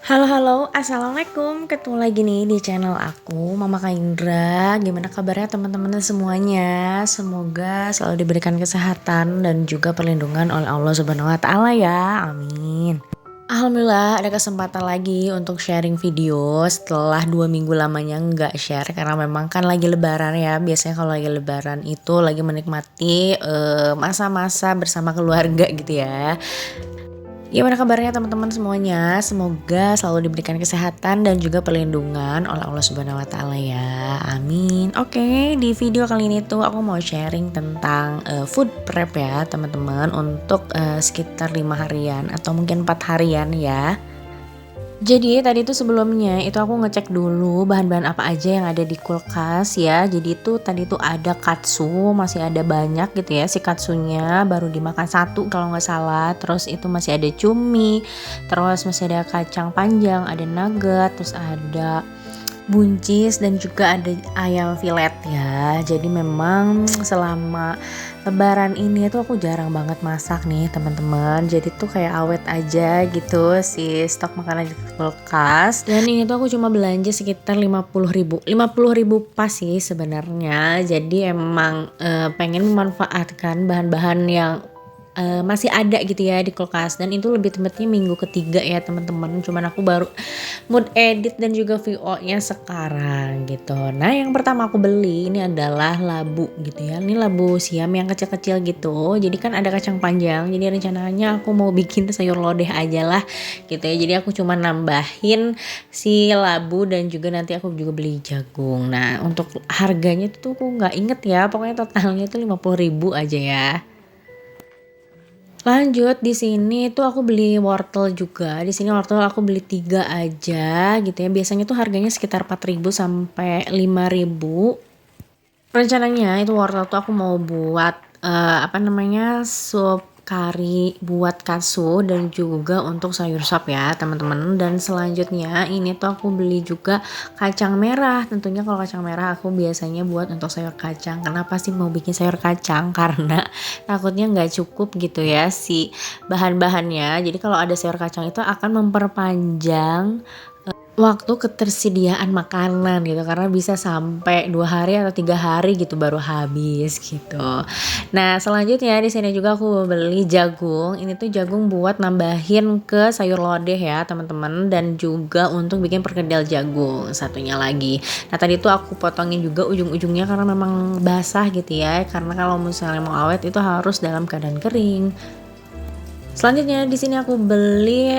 Halo halo, assalamualaikum. Ketemu lagi nih di channel aku, Mama Kak Indra. Gimana kabarnya teman-teman semuanya? Semoga selalu diberikan kesehatan dan juga perlindungan oleh Allah Subhanahu Wa Taala ya. Amin. Alhamdulillah ada kesempatan lagi untuk sharing video setelah 2 minggu lamanya nggak share karena memang kan lagi lebaran ya. Biasanya kalau lagi lebaran itu lagi menikmati masa-masa bersama keluarga gitu ya. Gimana kabarnya teman-teman semuanya? Semoga selalu diberikan kesehatan dan juga perlindungan oleh Allah Subhanahu wa taala ya. Amin. Oke, di video kali ini tuh aku mau sharing tentang food prep ya, teman-teman, untuk sekitar 5 harian atau mungkin 4 harian ya. Jadi tadi tuh sebelumnya itu aku ngecek dulu bahan-bahan apa aja yang ada di kulkas ya. Jadi tuh tadi tuh ada katsu, masih ada banyak gitu ya si katsunya, baru dimakan satu kalau nggak salah. Terus itu masih ada cumi, terus masih ada kacang panjang, ada nugget, terus ada buncis dan juga ada ayam filet ya. Jadi memang selama lebaran ini tuh aku jarang banget masak nih teman-teman. Jadi tuh kayak awet aja gitu si stok makanan di kulkas. Dan ini tuh aku cuma belanja sekitar 50.000. 50.000 pas sih sebenarnya. Jadi emang pengen memanfaatkan bahan-bahan yang masih ada gitu ya di kulkas, dan itu lebih tepatnya minggu ketiga ya teman-teman. Cuman aku baru mood edit dan juga VO-nya sekarang gitu. Nah yang pertama aku beli ini adalah labu gitu ya. Ini labu siam yang kecil-kecil gitu. Jadi kan ada kacang panjang. Jadi rencananya aku mau bikin sayur lodeh aja lah gitu ya. Jadi aku cuma nambahin si labu dan juga nanti aku juga beli jagung. Nah untuk harganya tuh aku nggak inget ya. Pokoknya totalnya tuh 50.000 aja ya. Lanjut di sini tuh aku beli wortel juga. Di sini wortel aku beli 3 aja gitu ya. Biasanya tuh harganya sekitar 4.000 sampai 5.000. Rencananya itu wortel tuh aku mau buat sup kari buat katsu dan juga untuk sayur sop ya teman-teman. Dan selanjutnya ini tuh aku beli juga kacang merah. Tentunya kalau kacang merah aku biasanya buat untuk sayur kacang. Kenapa sih mau bikin sayur kacang? Karena takutnya nggak cukup gitu ya si bahan-bahannya. Jadi kalau ada sayur kacang itu akan memperpanjang waktu ketersediaan makanan gitu, karena bisa sampai 2 hari atau 3 hari gitu baru habis gitu. Nah selanjutnya di sini juga aku beli jagung. Ini tuh jagung buat nambahin ke sayur lodeh ya teman-teman, dan juga untuk bikin perkedel jagung satunya lagi. Nah tadi tuh aku potongin juga ujung-ujungnya karena memang basah gitu ya, karena kalau misalnya mau awet itu harus dalam keadaan kering. Selanjutnya di sini aku beli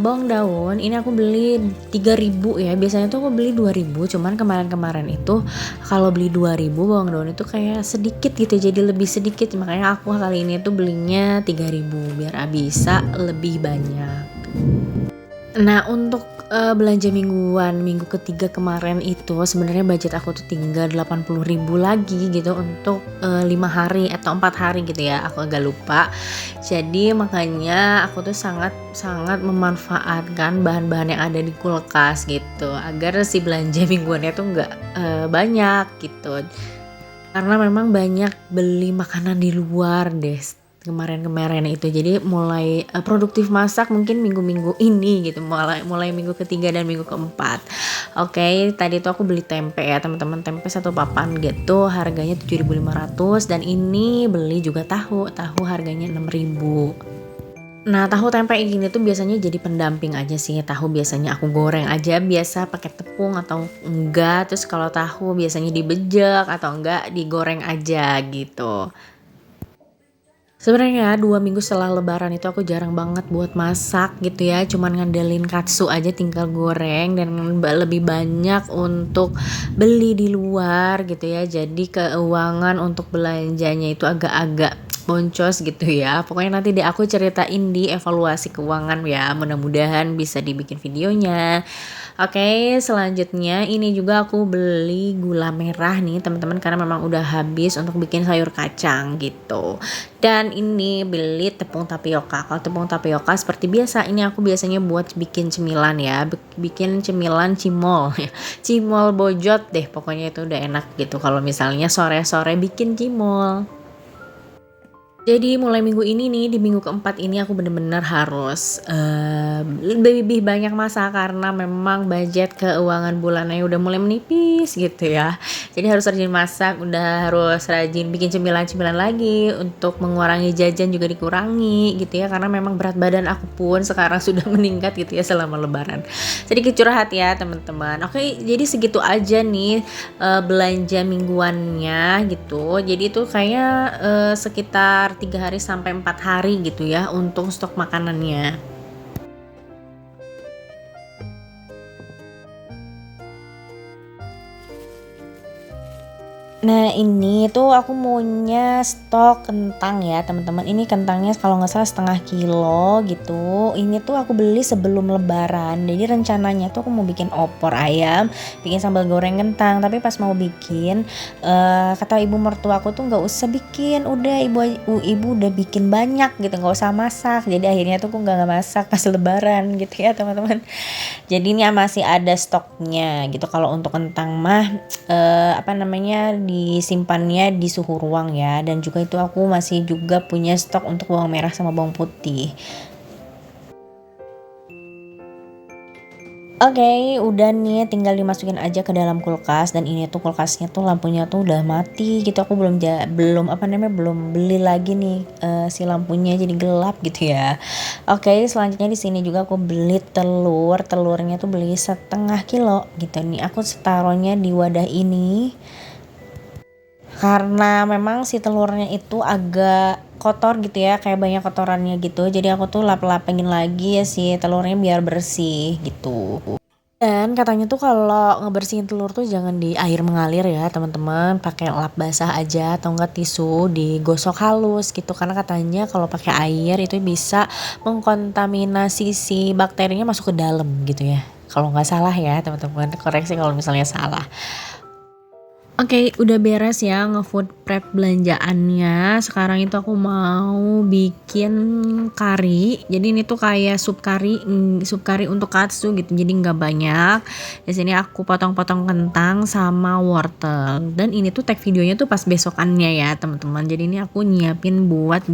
bawang daun. Ini aku beli 3.000 ya. Biasanya tuh aku beli 2.000. Cuman kemarin-kemarin itu kalau beli 2.000 bawang daun itu kayak sedikit gitu. Jadi lebih sedikit. Makanya aku kali ini tuh belinya 3.000 biar bisa lebih banyak. Nah untuk belanja mingguan minggu ketiga kemarin itu sebenarnya budget aku tuh tinggal 80.000 lagi gitu untuk 5 hari atau 4 hari gitu ya, aku agak lupa. Jadi makanya aku tuh sangat sangat memanfaatkan bahan-bahan yang ada di kulkas gitu agar si belanja mingguannya tuh nggak banyak gitu. Karena memang banyak beli makanan di luar deh kemarin-kemarin itu. Jadi mulai produktif masak mungkin minggu-minggu ini gitu. Mulai minggu ketiga dan minggu keempat. Oke, tadi tuh aku beli tempe ya teman-teman. Tempe satu papan gitu harganya 7.500, dan ini beli juga tahu. Tahu harganya 6.000. Nah tahu tempe gini tuh biasanya jadi pendamping aja sih. Tahu biasanya aku goreng aja biasa pakai tepung atau enggak. Terus kalau tahu biasanya dibejek atau enggak digoreng aja gitu. Sebenarnya 2 minggu setelah lebaran itu aku jarang banget buat masak gitu ya. Cuman ngandelin katsu aja tinggal goreng, dan lebih banyak untuk beli di luar gitu ya. Jadi keuangan untuk belanjanya itu agak-agak boncos gitu ya. Pokoknya nanti deh aku ceritain di evaluasi keuangan ya. Mudah-mudahan bisa dibikin videonya. Oke, selanjutnya ini juga aku beli gula merah nih teman-teman, karena memang udah habis untuk bikin sayur kacang gitu. Dan ini beli tepung tapioka. Kalau tepung tapioka seperti biasa, ini aku biasanya buat bikin cemilan ya. Bikin cemilan cimol ya. Cimol bojot deh, pokoknya itu udah enak gitu kalau misalnya sore-sore bikin cimol. Jadi mulai minggu ini nih, di minggu keempat ini aku bener-bener harus, lebih banyak masak karena memang budget keuangan bulanannya udah mulai menipis gitu ya. Jadi harus rajin masak, udah harus rajin bikin cemilan-cemilan lagi untuk mengurangi jajan juga dikurangi gitu ya, karena memang berat badan aku pun sekarang sudah meningkat gitu ya selama lebaran. Sedikit curhat ya teman-teman. Oke, jadi segitu aja nih belanja mingguannya gitu. Jadi itu kayaknya sekitar 3 hari sampai 4 hari gitu ya untuk stok makanannya. Nah ini tuh aku maunya stok kentang ya teman-teman. Ini kentangnya kalau nggak salah 1/2 kilo gitu. Ini tuh aku beli sebelum lebaran. Jadi rencananya tuh aku mau bikin opor ayam, bikin sambal goreng kentang. Tapi pas mau bikin, kata ibu mertua aku tuh nggak usah bikin. Udah ibu udah bikin banyak gitu, nggak usah masak. Jadi akhirnya tuh aku nggak masak pas lebaran gitu ya teman-teman. Jadi ini masih ada stoknya gitu. Kalau untuk kentang mah apa namanya disimpannya di suhu ruang ya, dan juga itu aku masih juga punya stok untuk bawang merah sama bawang putih. Oke, udah nih tinggal dimasukin aja ke dalam kulkas, dan ini tuh kulkasnya tuh lampunya tuh udah mati gitu. Aku belum apa namanya belum beli lagi nih si lampunya jadi gelap gitu ya. Oke, selanjutnya di sini juga aku beli telur. Telurnya tuh beli 1/2 kilo gitu nih. Aku taruhnya di wadah ini karena memang si telurnya itu agak kotor gitu ya, kayak banyak kotorannya gitu. Jadi aku tuh lap-lapin lagi ya si telurnya biar bersih gitu. Dan katanya tuh kalau ngebersihin telur tuh jangan di air mengalir ya teman-teman, pakai lap basah aja atau enggak tisu digosok halus gitu, karena katanya kalau pakai air itu bisa mengkontaminasi si bakterinya masuk ke dalam gitu ya. Kalau nggak salah ya teman-teman, koreksi kalau misalnya salah. Oke, udah beres ya nge-food prep belanjaannya. Sekarang itu aku mau bikin kari. Jadi ini tuh kayak sup kari untuk katsu gitu. Jadi nggak banyak. Di sini aku potong-potong kentang sama wortel. Dan ini tuh tag videonya tuh pas besokannya ya, teman-teman. Jadi ini aku nyiapin buat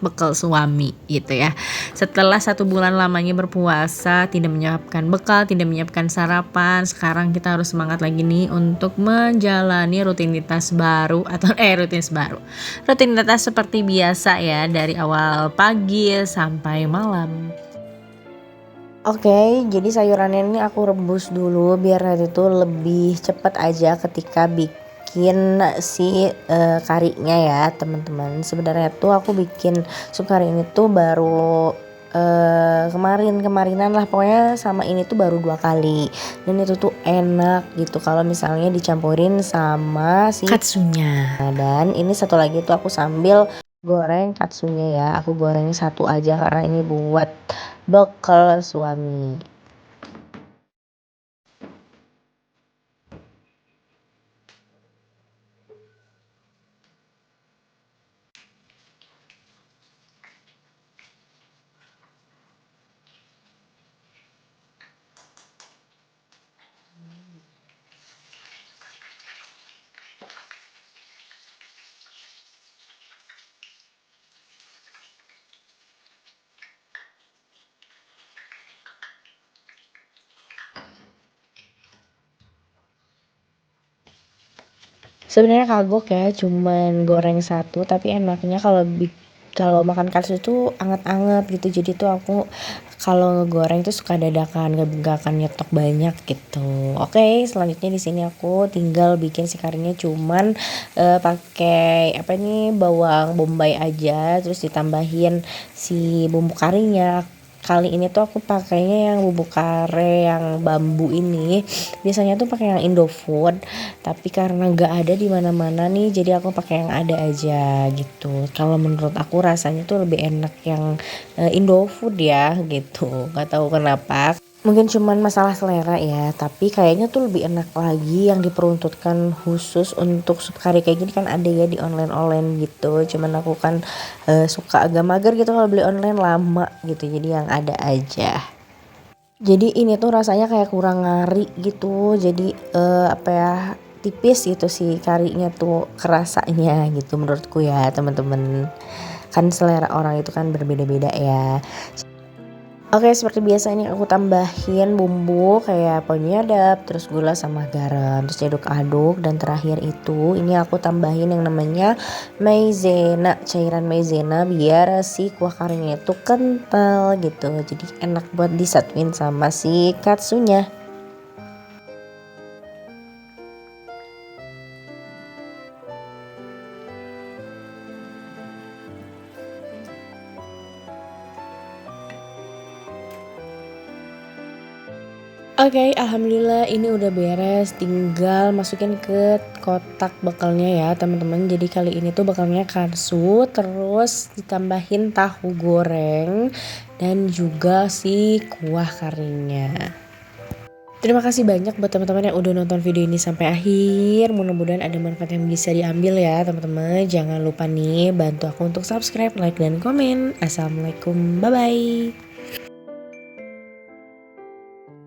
bekal suami gitu ya. Setelah 1 bulan lamanya berpuasa, tidak menyiapkan bekal, tidak menyiapkan sarapan, sekarang kita harus semangat lagi nih untuk menjalani rutinitas baru atau rutinitas seperti biasa ya, dari awal pagi sampai malam. Oke, jadi sayurannya ini aku rebus dulu biar nanti tuh lebih cepet aja ketika bikin si karinya ya teman-teman. Sebenarnya tuh aku bikin sup kari ini tuh baru kemarinan lah, pokoknya sama ini tuh baru 2 kali, dan itu tuh enak gitu kalau misalnya dicampurin sama si katsunya. Dan ini satu lagi tuh aku sambil goreng katsunya ya, aku goreng satu aja karena ini buat bekal suami. Sebenarnya kagok ya, cuman goreng satu, tapi enaknya kalau makan katsu tuh anget-anget gitu. Jadi tuh aku kalau ngegoreng tuh suka dadakan, gak akan nyetok banyak gitu. Oke, selanjutnya di sini aku tinggal bikin si karinya, cuman pakai apa nih, bawang bombay aja, terus ditambahin si bumbu karinya. Kali ini tuh aku pakainya yang bubuk kare yang bambu ini. Biasanya tuh pakai yang Indofood, tapi karena nggak ada di mana-mana nih, jadi aku pakai yang ada aja gitu. Kalau menurut aku rasanya tuh lebih enak yang Indofood ya gitu. Nggak tahu kenapa. Mungkin cuman masalah selera ya, tapi kayaknya tuh lebih enak lagi yang diperuntukkan khusus untuk sup kari kayak gini, kan ada ya di online gitu. Cuman aku kan suka agak mager gitu kalau beli online, lama gitu. Jadi yang ada aja. Jadi ini tuh rasanya kayak kurang ngari gitu. Jadi apa ya? tipis gitu sih karinya tuh kerasanya gitu menurutku ya teman-teman. Kan selera orang itu kan berbeda-beda ya. Oke, seperti biasa ini aku tambahin bumbu kayak penyedap, terus gula sama garam, terus diaduk-aduk, dan terakhir itu ini aku tambahin yang namanya maizena, cairan maizena, biar si kuah karinya itu kental gitu. Jadi enak buat disatuin sama si katsunya. Oke, alhamdulillah ini udah beres, tinggal masukin ke kotak bekalnya ya teman-teman. Jadi kali ini tuh bekalnya katsu, terus ditambahin tahu goreng dan juga si kuah karinya. Terima kasih banyak buat teman-teman yang udah nonton video ini sampai akhir. Mudah-mudahan ada manfaat yang bisa diambil ya teman-teman. Jangan lupa nih bantu aku untuk subscribe, like, dan komen. Assalamualaikum, bye-bye.